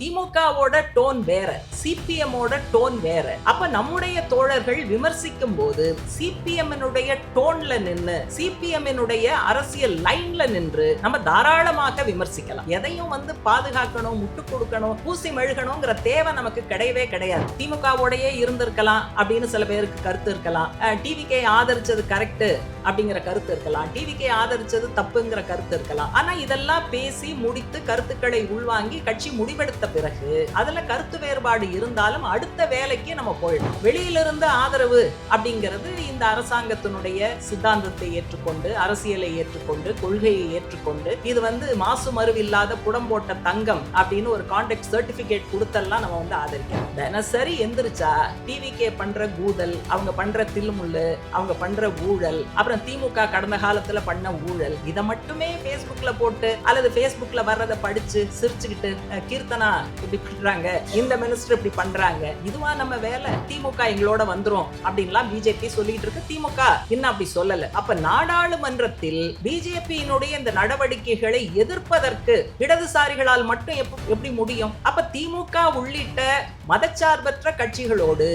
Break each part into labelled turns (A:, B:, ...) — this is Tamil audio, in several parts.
A: திமுகவோட டோன் வேற, சிபிஎம்மோட டோன் வேற. அப்ப நம்முடைய தோழர்கள் விமர்சிக்கும் போது சிபிஎம்னுடைய டோன்ல நின்னு, சிபிஎம்னுடைய அரசியல் லைன்ல நின்று நம்ம தாராளமாக விமர்சிக்கலாம். எதையும் பாதுகாக்கணும், முட்டு கொடுக்கணும், பூசி மெழுகணுங்கிற தேவை நமக்கு கிடையவே கிடையாது. திமுகவோடயே இருந்திருக்கலாம் அப்படின்னு சில பேருக்கு கருத்து இருக்கலாம். டிவிகே ஆதரிச்சது கரெக்ட் அப்படிங்கிற கருத்து இருக்கலாம். டிவிகே ஆதரிச்சது தப்புங்கிற கருத்து இருக்கலாம். ஆனா இதெல்லாம் பேசி முடித்து கருத்துக்களை உள்வாங்கி கட்சி முடிவெடுத்த பிறகு அதுல கருத்து வேறுபாடு இருந்தாலும் அடுத்த வேலைக்கு நம்ம போயிடும். வெளியிலிருந்து ஆதரவு அப்படிங்கிறது இந்த அரசாங்கத்தினுடைய சித்தாந்தத்தை ஏற்றுக்கொண்டு, அரசியலை ஏற்றுக்கொண்டு, கொள்கையை ஏற்றுக்கொண்டு, இது மாசு மறுவில்லாத புடம் போட்ட தங்கம் அப்படின்னு ஒரு கான்ட்ராக்ட் சர்டிபிகேட் கொடுத்தெல்லாம் நம்ம ஆதரிக்கிறோம். தினசரி எந்திரிச்சா டிவிகே பண்ற கூதல், அவங்க பண்ற தில்முள்ளு, அவங்க பண்ற ஊழல், அப்புறம் திமுக கடந்த காலத்துல பண்ண ஊழல், இதை மட்டுமே பேஸ்புக்ல போட்டு அல்லது பேஸ்புக்ல வர்றதை படிச்சு சிரிச்சுக்கிட்டு கீர்த்தனா இப்படி பண்றாங்க, இந்த மினிஸ்டர் இப்படி பண்றாங்க, இதுவா நம்ம வேலை, திமுக எங்களோட வந்துரும் அப்படின்லாம் பிஜேபி சொல்லிட்டு இருக்கு. திமுக இன்னும் அப்படி சொல்லல. அப்ப நாடாளுமன்றத்தில் பிஜேபியினுடைய இந்த நடவடிக்கைகளை எதிர்ப்பதற்கு இடதுசாரிகளால் மட்டும் எப்படி முடியும்? அப்ப திமுக உள்ளிட்ட மதச்சார்பற்ற கட்சிகளோடு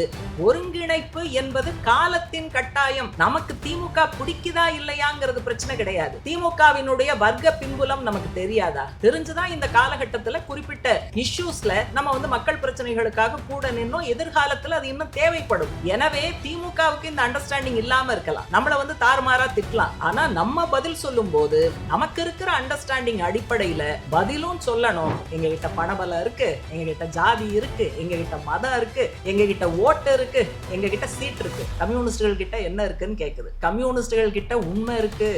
A: ஒருங்கிணைப்பு என்பது காலத்தின் கட்டாயம். நமக்கு திமுக பிடிக்குதா இல்லையாங்கிறது பிரச்சனை கிடையாது. திமுகவினுடைய வர்க்க பின்புலம் நமக்கு தெரியாதா? தெரிஞ்சுதான் இந்த காலகட்டத்துல குறிப்பிட்ட இஷ்யூஸ்ல நம்ம மக்கள் பிரச்சனைகளுக்காக கூட நின்னோம். எதிர்காலத்துல அது இன்னும் தேவைப்படும். எனவே திமுகவுக்கு இந்த அண்டர்ஸ்டாண்டிங் இல்லாம இருக்கலாம், நம்மள தாறுமாறா திட்டலாம். ஆனா நம்ம பதில் சொல்லும் போது நமக்கு இருக்கிற அண்டர்ஸ்டாண்டிங் அடிப்படையில பதிலும் சொல்லணும். எங்க கிட்ட பணபலம் இருக்கு, எங்க கிட்ட ஜாதி இருக்கு, எங்க கிட்ட மதம் இருக்கு, எங்க கிட்ட ஓட்டு இருக்கு, எங்க கிட்ட சீட் இருக்கு. கம்யூனிஸ்டுகள் கிட்ட என்ன இருக்குன்னு கேக்குது. கம்யூனிஸ்டுகள் கிட்ட உண்மை இருக்கு,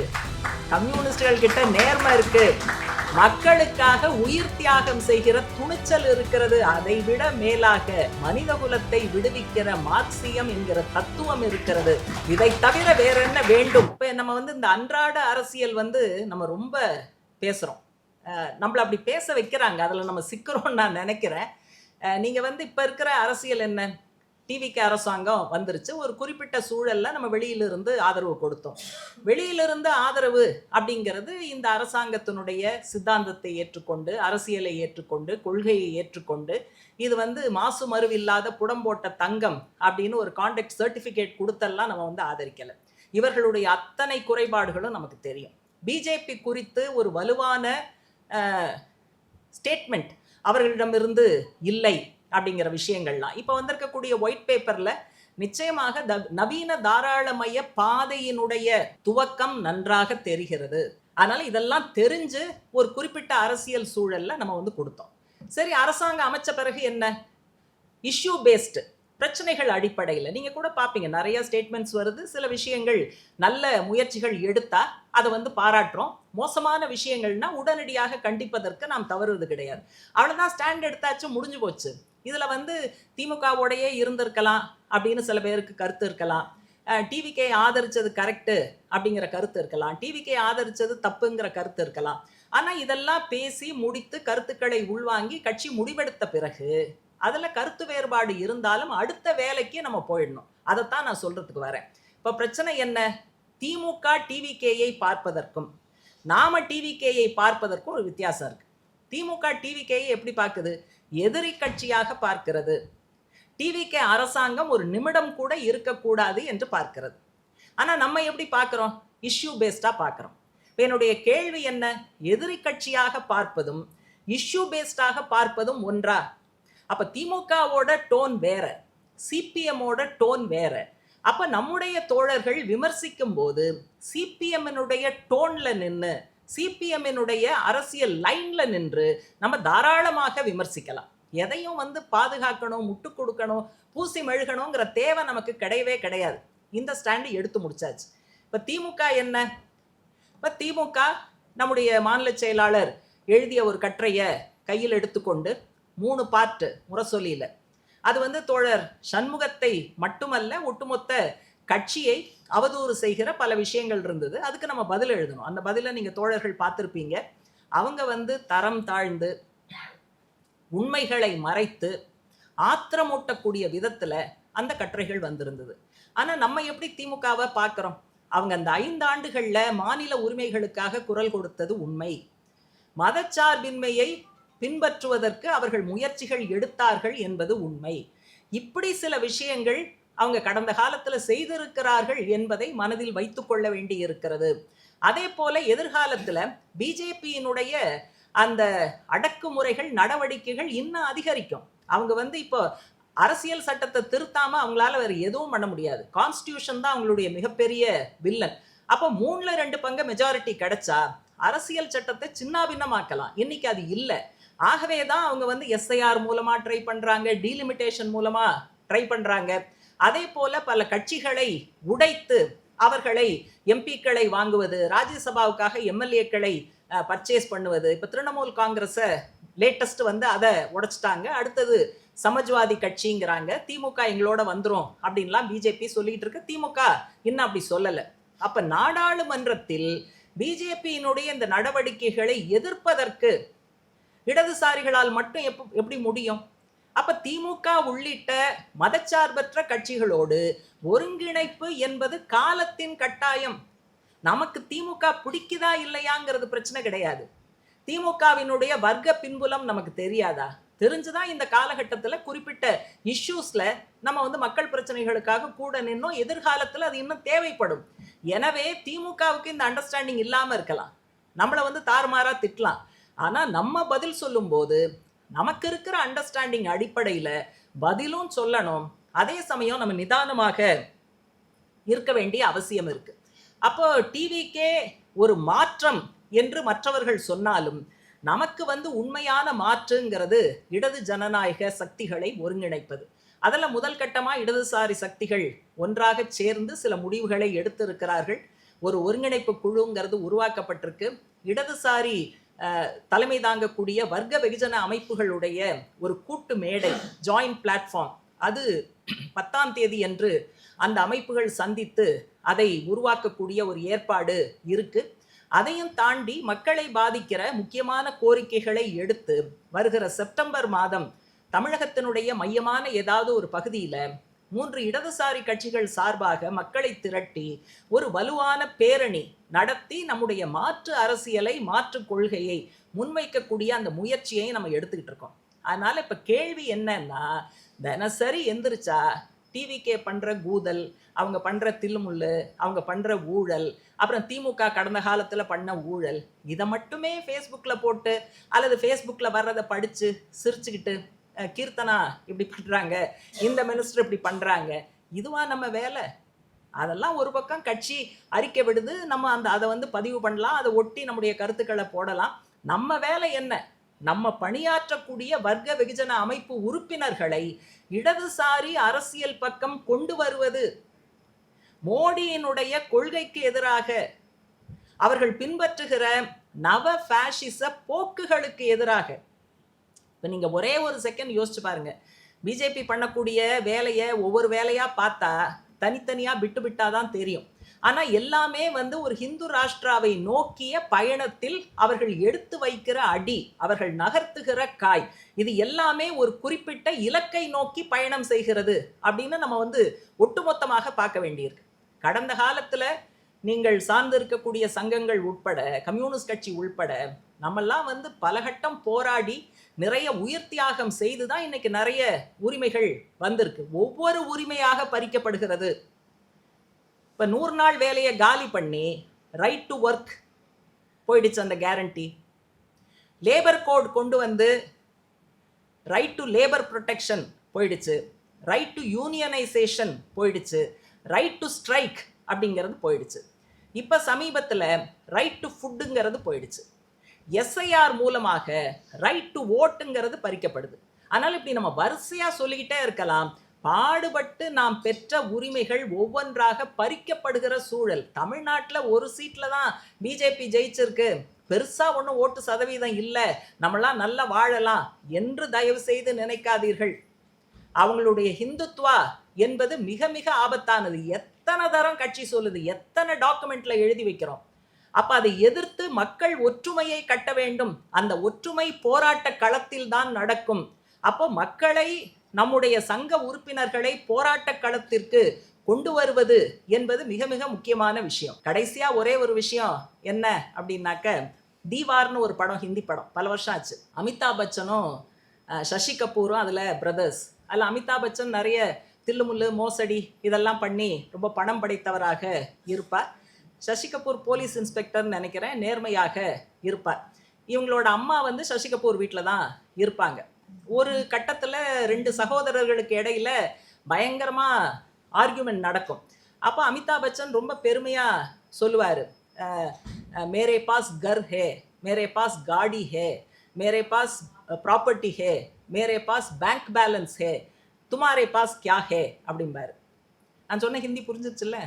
A: கம்யூனிஸ்டுகள் கிட்ட நேர்மை இருக்கு, மக்களுக்காக உயிர் தியாகம் செய்கிற துணிச்சல் இருக்கிறது. அதை விட மேலாக மனித குலத்தை விடுவிக்கிற மார்க்சியம் என்கிற தத்துவம் இருக்கிறது. இதை தவிர வேற என்ன வேண்டும்? இப்ப நம்ம இந்த அன்றாட அரசியல் நம்ம ரொம்ப பேசுறோம். நம்மள அப்படி பேச வைக்கிறாங்க, அதுல நம்ம சிக்கிறோம் நான் நினைக்கிறேன். நீங்க இப்ப இருக்கிற அரசியல் என்ன? டிவிக்கு அரசாங்கம் வந்துருச்சு. ஒரு குறிப்பிட்ட சூழல்ல நம்ம வெளியிலிருந்து ஆதரவு கொடுத்தோம். வெளியிலிருந்து ஆதரவு அப்படிங்கிறது இந்த அரசாங்கத்தினுடைய சித்தாந்தத்தை ஏற்றுக்கொண்டு, அரசியலை ஏற்றுக்கொண்டு, கொள்கையை ஏற்றுக்கொண்டு, இது மாசு மறுவில்லாத புடம் போட்ட தங்கம் அப்படின்னு ஒரு கான்ட்ராக்ட் சர்டிபிகேட் கொடுத்தெல்லாம் நம்ம ஆதரிக்கல. இவர்களுடைய அத்தனை குறைபாடுகளும் நமக்கு தெரியும். பிஜேபி குறித்து ஒரு வலுவான ஸ்டேட்மெண்ட் அவர்களிடமிருந்து இல்லை அப்படிங்கிற விஷயங்கள்லாம் இப்போ வந்திருக்கக்கூடிய ஒயிட் பேப்பர்ல நிச்சயமாக நவீன தாராளமய பாதையினுடைய துவக்கம் நன்றாக தெரிகிறது. அதனால இதெல்லாம் தெரிஞ்சு ஒரு குறிப்பிட்ட அரசியல் சூழல்ல நம்ம கொடுத்தோம். சரி, அரசாங்கம் அமைச்ச பிறகு என்ன? இஷ்யூ பேஸ்டு பிரச்சனைகள் அடிப்படையில் நீங்க கூட பார்ப்பீங்க, நிறைய ஸ்டேட்மெண்ட்ஸ் வருது. சில விஷயங்கள் நல்ல முயற்சிகள் எடுத்தா அதை பாராட்டுறோம். மோசமான விஷயங்கள்னா உடனடியாக கண்டிப்பதற்கு நாம் தவறுவது கிடையாது. அவ்வளவுதான், ஸ்டாண்ட் எடுத்தாச்சு, முடிஞ்சு போச்சு. இதுல திமுகவோடையே இருந்திருக்கலாம் அப்படின்னு சில பேருக்கு கருத்து இருக்கலாம். டிவிகே ஆதரிச்சது கரெக்ட் அப்படிங்கிற கருத்து இருக்கலாம். டிவிகே ஆதரிச்சது தப்புங்கிற கருத்து இருக்கலாம். ஆனா இதெல்லாம் பேசி முடித்து கருத்துக்களை உள்வாங்கி கட்சி முடிவெடுத்த பிறகு அதுல கருத்து வேறுபாடு இருந்தாலும் அடுத்த வேலைக்கு நம்ம போயிடணும். அதைத்தான் நான் சொல்றதுக்கு வரேன். இப்ப பிரச்சனை என்ன? திமுக டிவிகேயை பார்ப்பதற்கும் நாம டிவிகேயை பார்ப்பதற்கும் ஒரு வித்தியாசம் இருக்கு. திமுக டிவிகேயை எப்படி பார்க்குது? எதிரி கட்சியாக பார்க்கிறது. டிவிகே அரசாங்கம் ஒரு நிமிடம் கூட இருக்கக்கூடாது என்று பார்க்கிறது. ஆனா நம்ம எப்படி பார்க்கிறோம்? இஷ்யூ பேஸ்டா பார்க்கிறோம். என்னுடைய கேள்வி என்ன? எதிரி கட்சியாக பார்ப்பதும் இஷ்யூ பேஸ்டாக பார்ப்பதும் ஒன்றா? அப்ப திமுகவோட டோன் வேற, சிபிஎம்மோட டோன் வேற. அப்ப நம்முடைய தோழர்கள் விமர்சிக்கும் போது சிபிஎம்னுடைய டோன்ல நின்று, சிபிஎம்னுடைய அரசியல் லைன்ல நின்று நம்ம தாராளமாக விமர்சிக்கலாம். எதையும் பாதுகாக்கணும், முட்டு கொடுக்கணும், பூசி மெழுகணுங்கிற தேவை நமக்கு கிடையவே கிடையாது. இந்த ஸ்டாண்டு எடுத்து முடிச்சாச்சு. இப்ப திமுக என்ன? இப்ப திமுக நம்முடைய மாநில செயலாளர் எழுதிய ஒரு கட்டுரையை கையில் எடுத்துக்கொண்டு 3 பார்ட் முரசொலியில அது தோழர் சண்முகத்தை மட்டுமல்ல, ஒட்டுமொத்த கட்சியை அவதூறு செய்கிற பல விஷயங்கள் இருந்தது. அதுக்கு நம்ம பதில் எழுதணும். அந்த பதிலை நீங்க தோழர்கள் பார்த்திருப்பீங்க. அவங்க தரம் தாழ்ந்து உண்மைகளை மறைத்து ஆத்திரமூட்டக்கூடிய விதத்துல அந்த கட்டுரைகள் வந்திருந்தது. ஆனா நம்ம எப்படி திமுகவை பார்க்கிறோம்? அவங்க அந்த 5 ஆண்டுகள்ல மாநில உரிமைகளுக்காக குரல் கொடுத்தது உண்மை. மதச்சார்பின்மையை பின்பற்றுவதற்கு அவர்கள் முயற்சிகள் எடுத்தார்கள் என்பது உண்மை. இப்படி சில விஷயங்கள் அவங்க கடந்த காலத்துல செய்திருக்கிறார்கள் என்பதை மனதில் வைத்துக் கொள்ள வேண்டி இருக்கிறது. அதே போல எதிர்காலத்துல பிஜேபியினுடைய அந்த அடக்குமுறைகள் நடவடிக்கைகள் இன்னும் அதிகரிக்கும். அவங்க இப்போ அரசியல் சட்டத்தை திருத்தாம அவங்களால வேற எதுவும் பண்ண முடியாது. கான்ஸ்டிடியூஷன் தான் அவங்களுடைய மிகப்பெரிய வில்லன். அப்போ 3/2 பங்கு மெஜாரிட்டி கிடைச்சா அரசியல் சட்டத்தை சின்னாபின்னமாக்கலாம். இன்னைக்கு அது இல்லை. ஆகவே தான் அவங்க எஸ்ஐஆர் மூலமா ட்ரை பண்றாங்க, டீலிமிட்டேஷன் மூலமா ட்ரை பண்றாங்க. அதே போல பல கட்சிகளை உடைத்து அவர்களை எம்பிக்களை வாங்குவது, ராஜ்யசபாவுக்காக எம்எல்ஏக்களை பர்ச்சேஸ் பண்ணுவது. இப்போ திரிணாமுல் காங்கிரஸை லேட்டஸ்ட் அதை உடைச்சிட்டாங்க. அடுத்தது சமாஜ்வாதி கட்சிங்கிறாங்க. திமுக எங்களோட வந்துரும் அப்படின்லாம் பிஜேபி சொல்லிட்டு இருக்கு. திமுக இன்னும் அப்படி சொல்லலை. அப்ப நாடாளுமன்றத்தில் பிஜேபியினுடைய இந்த நடவடிக்கைகளை எதிர்ப்பதற்கு இடதுசாரிகளால் மட்டும் எப்படி முடியும்? அப்ப திமுக உள்ளிட்ட மதச்சார்பற்ற கட்சிகளோடு ஒருங்கிணைப்பு என்பது காலத்தின் கட்டாயம். நமக்கு திமுக பிடிக்குதா இல்லையாங்கிறது பிரச்சனை கிடையாது. திமுகவினுடைய வர்க்க பின்புலம் நமக்கு தெரியாதா? தெரிஞ்சுதான் இந்த காலகட்டத்தில் குறிப்பிட்ட இஷ்யூஸ்ல நம்ம மக்கள் பிரச்சனைகளுக்காக கூட நின்னோம். எதிர்காலத்தில் அது இன்னும் தேவைப்படும். எனவே திமுகவுக்கு இந்த அண்டர்ஸ்டாண்டிங் இல்லாம இருக்கலாம், நம்மளை தாறுமாறா திட்டலாம். ஆனா நம்ம பதில் சொல்லும் போது நமக்கு இருக்கிற அண்டர்ஸ்டாண்டிங் அடிப்படையில பதிலும் சொல்லணும். அதே சமயம் நம்ம நிதானமாக இருக்க வேண்டிய அவசியம் இருக்கு. அப்போ டிவிக்கே ஒரு மாற்றம் என்று மற்றவர்கள் சொன்னாலும் நமக்கு உண்மையான மாற்றுங்கிறது இடது ஜனநாயக சக்திகளை ஒருங்கிணைப்பது. அதில் முதல் கட்டமாக இடதுசாரி சக்திகள் ஒன்றாக சேர்ந்து சில முடிவுகளை எடுத்திருக்கிறார்கள். ஒரு ஒருங்கிணைப்பு குழுங்கிறது உருவாக்கப்பட்டிருக்கு. இடதுசாரி தலைமை தாங்கக்கூடிய வர்க்க வெகுஜன அமைப்புகளுடைய ஒரு கூட்டு மேடை, ஜாயிண்ட் பிளாட்ஃபார்ம், அது 10ஆம் தேதி அன்று அந்த அமைப்புகள் சந்தித்து அதை உருவாக்கக்கூடிய ஒரு ஏற்பாடு இருக்கு. அதையும் தாண்டி மக்களை பாதிக்கிற முக்கியமான கோரிக்கைகளை எடுத்து வருகிற செப்டம்பர் மாதம் தமிழகத்தினுடைய மையமான ஏதாவது ஒரு பகுதியில் 3 இடதுசாரி கட்சிகள் சார்பாக மக்களை திரட்டி ஒரு வலுவான பேரணி நடத்தி நம்முடைய மாற்று அரசியலை, மாற்று கொள்கையை முன்வைக்கக்கூடிய அந்த முயற்சியை நம்ம எடுத்துக்கிட்டு இருக்கோம். அதனால இப்ப கேள்வி என்னன்னா, தினசரி எந்திரிச்சா டிவிகே பண்ற கூதல், அவங்க பண்ற தில்லுமுள்ளு, அவங்க பண்ற ஊழல், அப்புறம் திமுக கடந்த காலத்துல பண்ண ஊழல், இதை மட்டுமே ஃபேஸ்புக்ல போட்டு அல்லது ஃபேஸ்புக்ல வர்றதை படிச்சு சிரிச்சுக்கிட்டு கீர்த்தனா இப்படி பண்றாங்க, இந்த மினிஸ்டர் இப்படி பண்றாங்க, இதுவா நம்ம வேலை? அதெல்லாம் ஒரு பக்கம் கட்சி அறிக்கை விடுது, நம்ம அதை பதிவு பண்ணலாம், அதை ஒட்டி நம்முடைய கருத்துக்களை போடலாம். நம்ம வேலை என்ன? நம்ம பணியாற்றக்கூடிய வர்க்க வெகுஜன அமைப்பு உறுப்பினர்களை இடதுசாரி அரசியல் பக்கம் கொண்டு வருவது, மோடியினுடைய கொள்கைக்கு எதிராக, அவர்கள் பின்பற்றுகிற நவ பாசிச போக்குகளுக்கு எதிராக. இப்போ நீங்கள் ஒரே ஒரு செகண்ட் யோசிச்சு பாருங்க. பிஜேபி பண்ணக்கூடிய வேலையை ஒவ்வொரு வேலையா பார்த்தா தனித்தனியா விட்டு விட்டாதான் தெரியும். ஆனா எல்லாமே ஒரு ஹிந்து ராஷ்டிராவை நோக்கிய பயணத்தில் அவர்கள் எடுத்து வைக்கிற அடி, அவர்கள் நகர்த்துகிற காய், இது எல்லாமே ஒரு குறிப்பிட்ட இலக்கை நோக்கி பயணம் செய்கிறது அப்படின்னு நம்ம ஒட்டுமொத்தமாக பார்க்க வேண்டியிருக்கு. கடந்த காலத்துல நீங்கள் சார்ந்து இருக்கக்கூடிய சங்கங்கள் உட்பட, கம்யூனிஸ்ட் கட்சி உள்பட, நம்மெல்லாம் பலகட்டம் போராடி நிறைய உயிர் தியாகம் செய்துதான் இன்னைக்கு நிறைய உரிமைகள் வந்திருக்கு. ஒவ்வொரு உரிமையாக பறிக்கப்படுகிறது. இப்ப 100 நாள் வேலையை காலி பண்ணி ரைட் டு ஒர்க் போயிடுச்சு, அந்த கேரண்டி. லேபர் கோட் கொண்டு ரைட் டு லேபர் ப்ரொடெக்ஷன் போயிடுச்சு, ரைட் டு யூனியனைசேஷன் போயிடுச்சு, ரைட் டு ஸ்ட்ரைக் அப்படிங்கிறது போயிடுச்சு. இப்ப சமீபத்தில் ரைட் டு ஃபுட்டுங்கிறது போயிடுச்சு. எஸ்ஐஆர் மூலமாக ரைட் டு ஓட்டுங்கிறது பறிக்கப்படுது. அதனால இப்படி நம்ம வரிசையா சொல்லிக்கிட்டே இருக்கலாம். பாடுபட்டு நாம் பெற்ற உரிமைகள் ஒவ்வொன்றாக பறிக்கப்படுகிற சூழல். தமிழ்நாட்டில் ஒரு சீட்ல தான் பிஜேபி ஜெயிச்சிருக்கு, பெருசா ஒன்றும் ஓட்டு சதவீதம் இல்லை, நம்மளாம் நல்லா வாழலாம் என்று தயவு செய்து நினைக்காதீர்கள். அவங்களுடைய ஹிந்துத்வா என்பது மிக மிக ஆபத்தானது. எத்தனை தரம் கட்சி சொல்லுது, எத்தனை டாக்குமெண்ட்ல எழுதி வைக்கிறோம். அப்ப அதை எதிர்த்து மக்கள் ஒற்றுமையை கட்ட வேண்டும். அந்த ஒற்றுமை போராட்ட களத்தில் தான் நடக்கும். அப்போ மக்களை, நம்முடைய சங்க உறுப்பினர்களை போராட்ட களத்திற்கு கொண்டு வருவது என்பது மிக மிக முக்கியமான விஷயம். கடைசியா ஒரே ஒரு விஷயம் என்ன அப்படின்னாக்க, தீவார்னு ஒரு படம், ஹிந்தி படம், பல வருஷம் ஆச்சு. அமிதாப் பச்சனும் சசி கபூரும் அதில் பிரதர்ஸ். அதில் அமிதாப் பச்சன் நிறைய தில்லுமுல்லு மோசடி இதெல்லாம் பண்ணி ரொம்ப பணம் படைத்தவராக இருப்பார். சசி கபூர் போலீஸ் இன்ஸ்பெக்டர்னு நினைக்கிறேன், நேர்மையாக இருப்பார். இவங்களோட அம்மா வந்து சசி கபூர் வீட்டில் தான் இருப்பாங்க. ஒரு கட்டத்தில் 2 சகோதரர்களுக்கு இடையில பயங்கரமாக ஆர்கியூமெண்ட் நடக்கும். அப்போ அமிதாப் பச்சன் ரொம்ப பெருமையாக சொல்லுவார், மேரே பாஸ் கர் ஹே, மேரே பாஸ் காடி ஹே, மேரே பாஸ் ப்ராப்பர்ட்டி ஹே, மேரே பாஸ் பேங்க் பேலன்ஸ் ஹே, துமாரே பாஸ் கியா ஹே அப்படிம்பாரு. நான் சொன்ன ஹிந்தி புரிஞ்சிச்சுல்ல?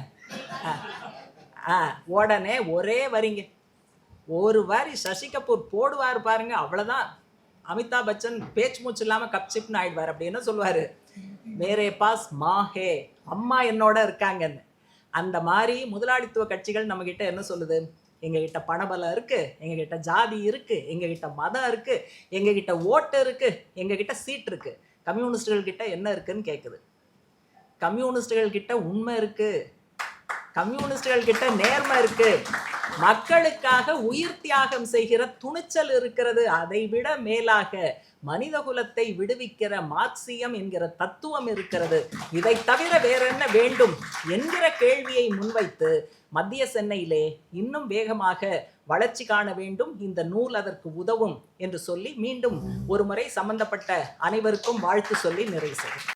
A: உடனே ஒரே வரிங்க, ஒரு வரி சசி கபூர் போடுவார் பாருங்க, அவ்வளோதான். அமிதாப் பச்சன் பேச்சு மூச்சு இல்லாமல் கப்சிப்னு ஆயிடுவார். அப்படி என்ன சொல்லுவார், மேரே பாஸ் மா ஹே, அம்மா என்னோட இருக்காங்கன்னு. அந்த மாதிரி முதலாளித்துவ கட்சிகள் நம்மக்கிட்ட என்ன சொல்லுது, எங்ககிட்ட பணபலம் இருக்கு, எங்ககிட்ட ஜாதி இருக்கு, எங்ககிட்ட மதம் இருக்கு, எங்ககிட்ட ஓட்டு இருக்கு, எங்ககிட்ட சீட் இருக்கு. கம்யூனிஸ்டுகள் கிட்ட என்ன இருக்குன்னு கேட்குது. கம்யூனிஸ்டுகள் கிட்ட உண்மை இருக்கு, கம்யூனிஸ்டுகள் கிட்ட நேர்மை இருக்கு, மக்களுக்காக உயிர் தியாகம் செய்கிற துணிச்சல் இருக்கிறது. அதை விட மேலாக மனித குலத்தை விடுவிக்கிற மார்க்சியம் என்கிற தத்துவம் இருக்கிறது. இதை தவிர வேற என்ன வேண்டும் என்கிற கேள்வியை முன்வைத்து மத்திய சென்னையிலே இன்னும் வேகமாக வளர்ச்சி காண வேண்டும். இந்த நூல் அதற்கு உதவும் என்று சொல்லி மீண்டும் ஒரு முறை சம்பந்தப்பட்ட அனைவருக்கும் வாழ்த்து சொல்லி நிறைவு செய்கிறேன்.